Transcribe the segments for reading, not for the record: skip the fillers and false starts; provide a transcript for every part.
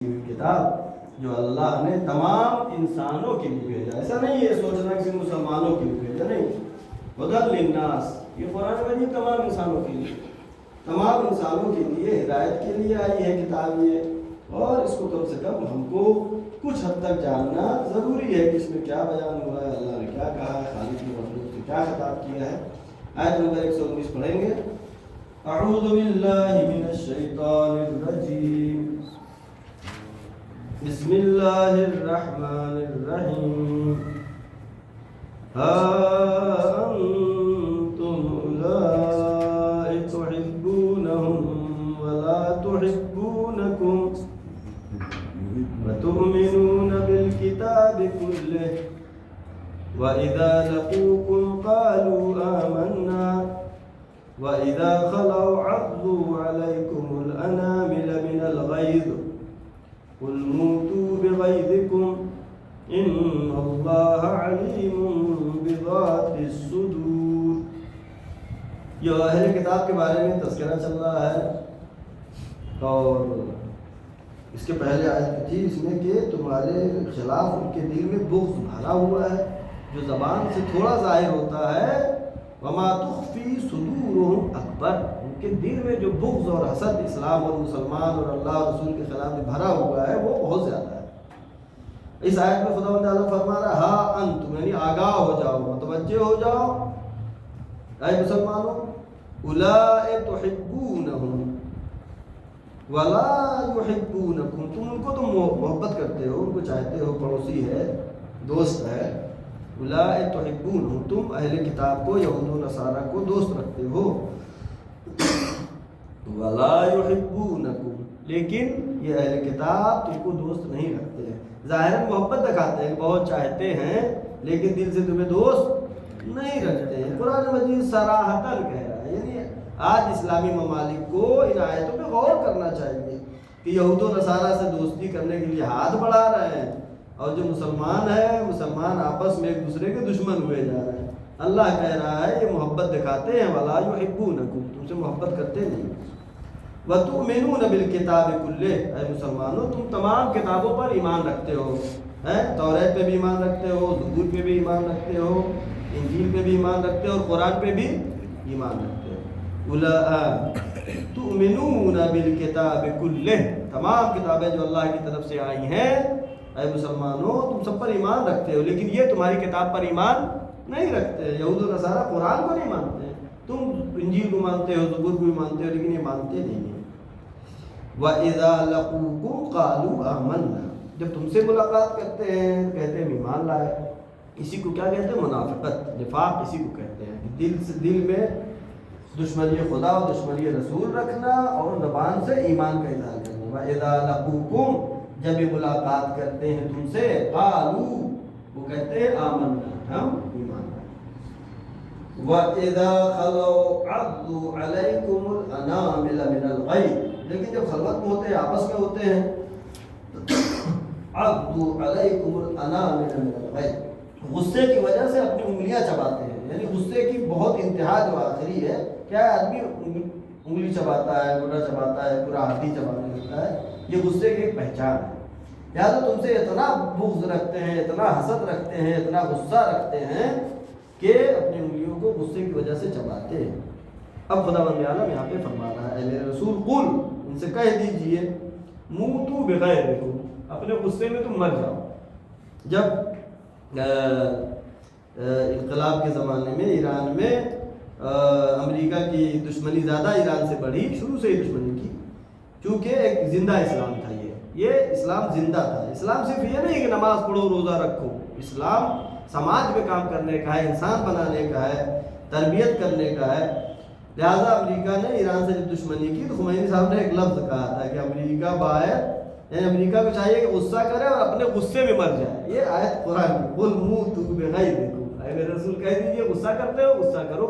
کتاب جو اللہ نے تمام انسانوں کے لیے بھیجا. ایسا نہیں ہے سوچنا کہ مسلمانوں کے لیے بھیجا، نہیں. ہدی للناس، یہ قرآن مجید تمام انسانوں کے لیے، تمام انسانوں کے لیے ہدایت کے لیے آئی ہے کتاب یہ. اور اس کو کم سے کم ہم کو کچھ حد تک جاننا ضروری ہے کہ اس میں کیا بیان ہوا ہے، اللہ نے کیا کہا ہے، خالق کی مخلوق سے کیا خطاب کیا ہے. آیت نمبر 119 پڑھیں گے. اعوذ باللہ من الشیطان الرجیم، بسم اللہ الرحمن الرحیم. ہا انتم اولئک تحبونہم ولا تحبونکم وتؤمنون بالکتاب کلہ وَإِذَا لَقُوكُمْ قَالُوا آمَنَّا وَإِذَا خَلَوْا عَضُّوا عَلَيْكُمُ الْأَنَامِلَ مِنَ الْغَيْظِ قُلْ مُوتُوا بِغَيْظِكُمْ إِنَّ اللَّهَ عَلِيمٌ بِذَاتِ الصُّدُورِ. یہ اہل کتاب کے بارے میں تذکرہ چل رہا ہے، اور اس کے پہلے آیت تھی اس میں کہ تمہارے خلاف ان کے دل میں بغض بھرا ہوا ہے جو زبان سے تھوڑا ظاہر ہوتا ہے. وما تخفی صدورہم اکبر، ان کے دل میں جو بغض اور حسد اسلام اور مسلمان اور اللہ اور رسول کے خلاف میں بھرا ہوا ہے وہ بہت زیادہ ہے. اس آیت میں خداوند تعالیٰ فرما رہا ہے ہاں انتم، یعنی آگاہ ہو جاؤ، متوجہ ہو جاؤ اے مسلمانوں. اولئک تحبونہم ولا یحبونکم، تم ان کو تو محبت کرتے ہو، ان کو چاہتے ہو، پڑوسی ہے، دوست ہے. اولئک تحبونہم، تم اہل کتاب کو، یہود و نصارہ کو دوست رکھتے ہو. ولا یحبونکم، لیکن یہ اہل کتاب تم کو دوست نہیں رکھتے ہیں. ظاہراً محبت دکھاتے ہیں، بہت چاہتے ہیں، لیکن دل سے تمہیں دوست نہیں رکھتے ہیں. قرآن مجید صراحتاً کہہ رہا ہے، یعنی آج اسلامی ممالک کو ان آیتوں پہ غور کرنا چاہیے کہ یہود و نصارہ سے دوستی کرنے کے لیے ہاتھ بڑھا رہے ہیں، اور جو مسلمان ہیں مسلمان آپس میں ایک دوسرے کے دشمن ہوئے جا رہے ہیں. اللہ کہہ رہا ہے یہ محبت دکھاتے ہیں، ولا یحبونکم، تم سے محبت کرتے نہیں. وتؤمنون بالکتاب کلہ، اے مسلمانوں تم تمام کتابوں پر ایمان رکھتے ہو. توریت پہ بھی ایمان رکھتے ہو، زبور پہ بھی ایمان رکھتے ہو، انجیل پہ بھی ایمان رکھتے ہو، اور قرآن پہ بھی ایمان رکھتے ہو. تؤمنون بالکتاب کلہ، تمام کتابیں جو اللہ کی طرف سے آئی ہیں اے مسلمانوں تم سب پر ایمان رکھتے ہو، لیکن یہ تمہاری کتاب پر ایمان نہیں رکھتے. یہود و نصارہ قرآن کو نہیں مانتے، تم انجیل کو مانتے ہو، زبور کو بھی مانتے ہو، لیکن یہ مانتے نہیں ہیں. وَإِذَا لَقُوكُمْ قَالُوا آمَنَّا، جب تم سے ملاقات کرتے ہیں کہتے ہیں ایمان لائے. اسی کو کیا کہتے ہیں؟ منافقت، نفاق اسی کو کہتے ہیں. دل میں دشمنی خدا اور دشمنی رسول رکھنا، اور زبان سے ایمان کا اظہار کرنا. وَإِذَا لَقُوكُمْ، جب یہ ملاقات کرتے ہیں تم سے، قالوا، وہ کہتے ہیں آمنا، ہم ایمان لائے. وَإِذَا خَلَوْا عَضُّوا عَلَيْكُمُ الْأَنَامِلَ مِنَ الْغَيْظِ، لیکن جب خلوت میں ہوتے ہیں، آپس میں ہوتے ہیں، عَضُّوا عَلَيْكُمُ الْأَنَامِلَ مِنَ الْغَيْظِ، غصے کی وجہ سے اپنی انگلیاں چباتے ہیں. یعنی غصے کی بہت انتہا جو آخری ہے، کیا ہے آدمی انگلی چباتا ہے، گوڑا چباتا ہے، پورا ہاتھی چبانے لگتا ہے، یہ غصے کی ایک پہچان ہے. لہٰذا تم سے اتنا بغض رکھتے ہیں، اتنا حسد رکھتے ہیں، اتنا غصہ رکھتے ہیں کہ اپنی انگلیوں کو غصے کی وجہ سے چباتے ہیں. اب خداوند عالم یہاں پہ فرما رہا ہے میرے رسول قل، ان سے کہہ دیجئے، موتوا بغیظکم، اپنے غصے میں تم مر جاؤ. جب انقلاب کے زمانے میں ایران میں امریکہ کی دشمنی زیادہ ایران سے بڑھی، شروع سے ہی دشمنی کی، چونکہ ایک زندہ اسلام تھا. یہ اسلام زندہ تھا. اسلام صرف یہ نہیں کہ نماز پڑھو، روزہ رکھو، اسلام سماج میں کام کرنے کا ہے، انسان بنانے کا ہے، تربیت کرنے کا ہے. لہٰذا امریکہ نے ایران سے جب دشمنی کی تو خمینی صاحب نے ایک لفظ کہا تھا کہ امریکہ باہر، یعنی امریکہ کو چاہیے کہ غصہ کرے اور اپنے غصے میں مر جائے. یہ آیت قرآن کی، قل موتوا بغیظکم، اے میرے رسول کہہ دیجیے غصہ کرتے ہو غصہ کرو،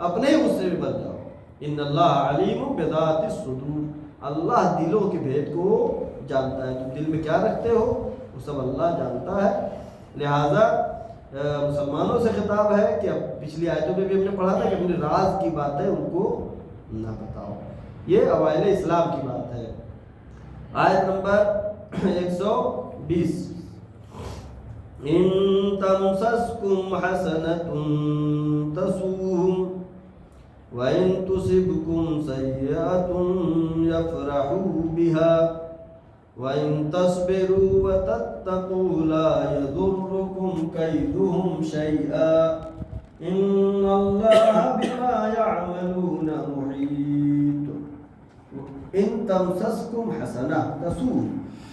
اپنے ہی غصے میں مر جاؤ. ان اللہ علیم بذات الصدور، اللہ دلوں کے بھید کو جانتا ہے. تم دل میں کیا رکھتے ہو وہ سب اللہ جانتا ہے. لہذا مسلمانوں سے خطاب ہے کہ اب پچھلی آیتوں میں بھی ہم نے پڑھا تھا کہ اپنے راز کی باتیں ان کو نہ بتاؤ. یہ اوائل اسلام کی بات ہے. آیت نمبر 120 ان تمسسکم حسنۃ تسؤہم وَإِن تُصِبْكُمْ سَيِّئَةٌ يَفْرَحُوا بِهَا وَإِن تَصْبِرُوا وَتَتَّقُوا لَا يَضُرُّكُمْ كَيْدُهُمْ شَيْئًا إِنَّ اللَّهَ بِمَا يَعْمَلُونَ مُحِيطٌ ان تمسسکم حسنہ تسؤہم،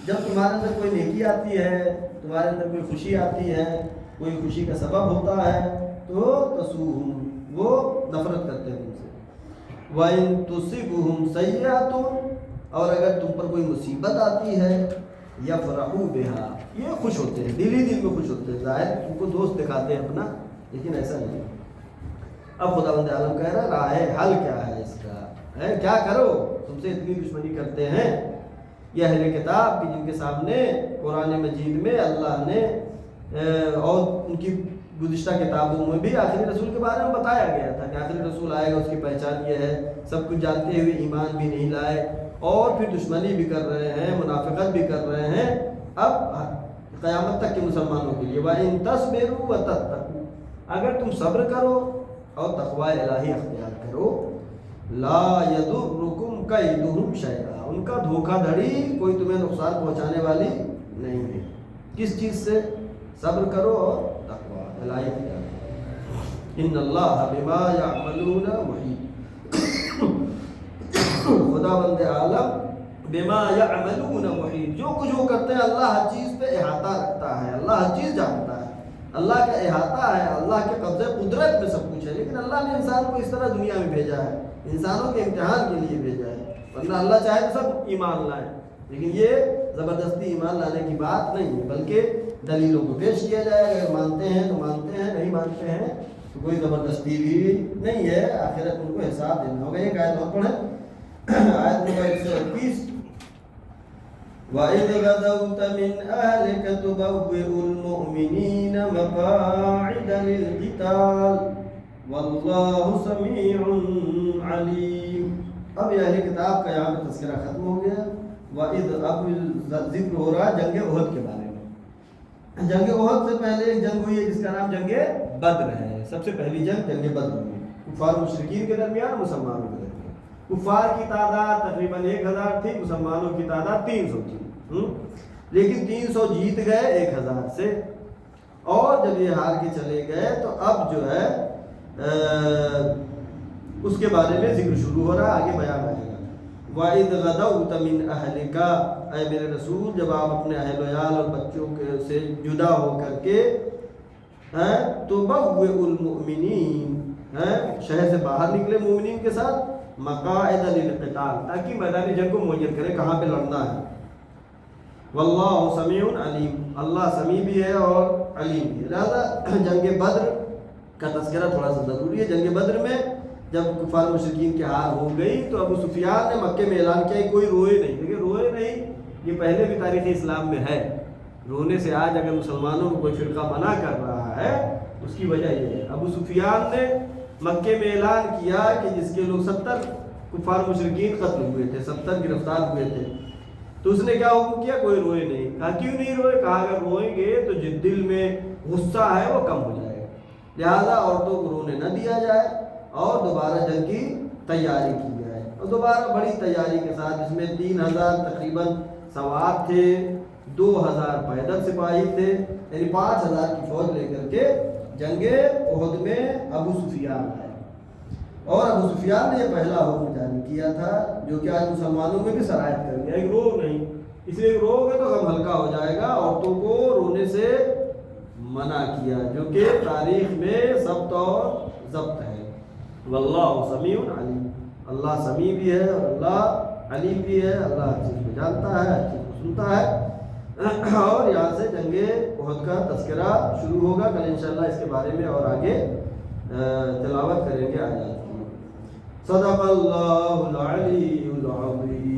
جب تمہارے اندر کوئی نیکی آتی ہے، تمہارے اندر کوئی خوشی آتی ہے، کوئی خوشی کا سبب ہوتا ہے تو تسؤہم، وہ نفرت کرتے ہیں تم سے۔ وَإِن تُصِبْهُمْ سَيِّئَةٌ، اور اگر تم پر کوئی مصیبت آتی ہے، یفرحوا بِهَا، یہ خوش ہوتے ہیں، دل ہی دل میں خوش ہوتے ہیں، ظاہر تم کو دوست دکھاتے ہیں اپنا، لیکن ایسا نہیں۔ اب خداوند عالم کہہ رہا راہ حل کیا ہے اس کا، ہے کیا کرو، تم سے اتنی دشمنی کرتے ہیں یہ اہل کتاب کی، جن کے سامنے قرآن مجید میں اللہ نے اور ان کی گزشتہ کتابوں میں بھی آخری رسول کے بارے میں بتایا گیا تھا کہ آخری رسول آئے گا، اس کی پہچان یہ ہے، سب کچھ جانتے ہوئے ایمان بھی نہیں لائے اور پھر دشمنی بھی کر رہے ہیں، منافقت بھی کر رہے ہیں۔ اب قیامت تک کے مسلمانوں کے لیے وَإِن تَصْبِرُوا وَتَتَّقُوا، اگر تم صبر کرو اور تقوی الہی اختیار کرو، لا يَضُرُّكُمْ كَيْدُهُمْ شَيْئًا، ان کا دھوکہ دھڑی کوئی تمہیں نقصان پہنچانے والی نہیں ہے۔ کس چیز سے؟ صبر کرو اور تقوی الہی اختیار کرو۔ ان اللہ بما یعملون محیط، خداوند عالم بما یعملون محیط، جو کچھ وہ کرتے ہیں اللہ ہر چیز پہ احاطہ رکھتا ہے، اللہ ہر چیز جانتا ہے، اللہ کا احاطہ ہے، اللہ کے قبضے قدرت میں سب کچھ ہے۔ لیکن اللہ نے انسان کو اس طرح دنیا میں بھیجا ہے، انسانوں کے امتحان کے لیے بھیجا ہے، ورنہ اللہ چاہے تو سب ایمان لائیں، لیکن یہ زبردستی ایمان لانے کی بات نہیں ہے، بلکہ دلیلوں کو پیش کیا جائے گا، اگر مانتے ہیں تو مانتے ہیں، نہیں مانتے ہیں تو کوئی زبردستی بھی نہیں ہے، آخرت ان کو حساب دینا ہوگا۔ ایک آیت اور پڑھیں، آیت نمبر 121، وَإِذْ غَدَوْتَ مِنْ أَهْلِكَ تُبَوِّئُ الْمُؤْمِنِينَ مَقَاعِدَ لِلْقِتَالِ وَاللَّهُ سَمِيعٌ عَلِيمٌ۔ اب یہ اہل کتاب کا یہاں پہ تذکرہ ختم ہو گیا۔ وَإِذْ، اب ذکر ہو رہا جنگ احد کے بارے میں۔ جنگ احد سے پہلے ایک جنگ ہوئی ہے جس کا نام جنگ بدر ہے، سب سے پہلی جنگ جنگ بدر ہوئی، کفار مشرکین کے درمیان، مسلمانوں کے درمیان۔ کفار کی تعداد تقریباً 1000 تھی، مسلمانوں کی تعداد 300 تھی، لیکن 300 جیت گئے 1000 سے، اور جب یہ ہار کے چلے گئے تو اب جو ہے اس کے بارے میں ذکر شروع ہو رہا ہے، آگے بیان آئے گا۔ وَإِذْ غَدَوْتَ مِنْ أَهْلِكَ، اے میرے رسول جب آپ اپنے اہل و عیال اور بچوں کے سے جدا ہو کر کے تُبَوِّئُ الْمُؤْمِنِينَ، شہر سے باہر نکلے مومنین کے ساتھ، مقاعد للقتال، تاکہ میدان جنگ کو معین کرے کہاں پہ لڑنا ہے۔ واللہ سمیع علیم، اللہ سمیع بھی ہے اور علیم بھی ہے۔ لہذا جنگ بدر کا تذکرہ تھوڑا سا ضروری ہے۔ جنگ بدر میں جب کفار مشرکین کی ہار ہو گئی تو ابو سفیان نے مکے میں اعلان کیا کہ کوئی روئے نہیں، لیکن روئے نہیں یہ پہلے بھی تاریخ اسلام میں ہے۔ رونے سے آج اگر مسلمانوں کو کوئی فرقہ منع کر رہا ہے اس کی وجہ یہ ہے، ابو سفیان نے مکے میں اعلان کیا کہ جس کے لوگ 70 کفار مشرکین قتل ہوئے تھے، 70 گرفتار ہوئے تھے، تو اس نے کیا حکم کیا، کوئی روئے نہیں۔ کہا کیوں نہیں روئے؟ کہا اگر روئیں گے تو جس دل میں غصہ ہے وہ کم ہو جائے گا، لہذا عورتوں کو رونے نہ دیا جائے اور دوبارہ جنگ کی تیاری کی جائے، اور دوبارہ بڑی تیاری کے ساتھ، اس میں 3000 تقریباً سوار تھے، 2000 پیدل سپاہی تھے، یعنی 5000 کی فوج لے کر کے جنگ احد میں ابو سفیان آئے، اور ابو سفیان نے یہ پہلا حکم جاری کیا تھا جو کہ آج مسلمانوں میں بھی سرایت کر گیا، ایک رو نہیں، اس لیے رو گے تو غم ہلکا ہو جائے گا، عورتوں کو رونے سے منع کیا، جو کہ تاریخ میں ضبط اور ضبط ہے۔ واللہ سمیع علیم، اللہ سمیع بھی ہے اور اللہ علیم بھی ہے، اللہ ہر چیز کو جانتا ہے، ہر چیز کو سنتا ہے۔ اور یہاں سے جنگ احد کا تذکرہ شروع ہوگا، کل انشاءاللہ اس کے بارے میں اور آگے تلاوت کریں گے آیات کی۔ صدق اللہ العلی العظیم۔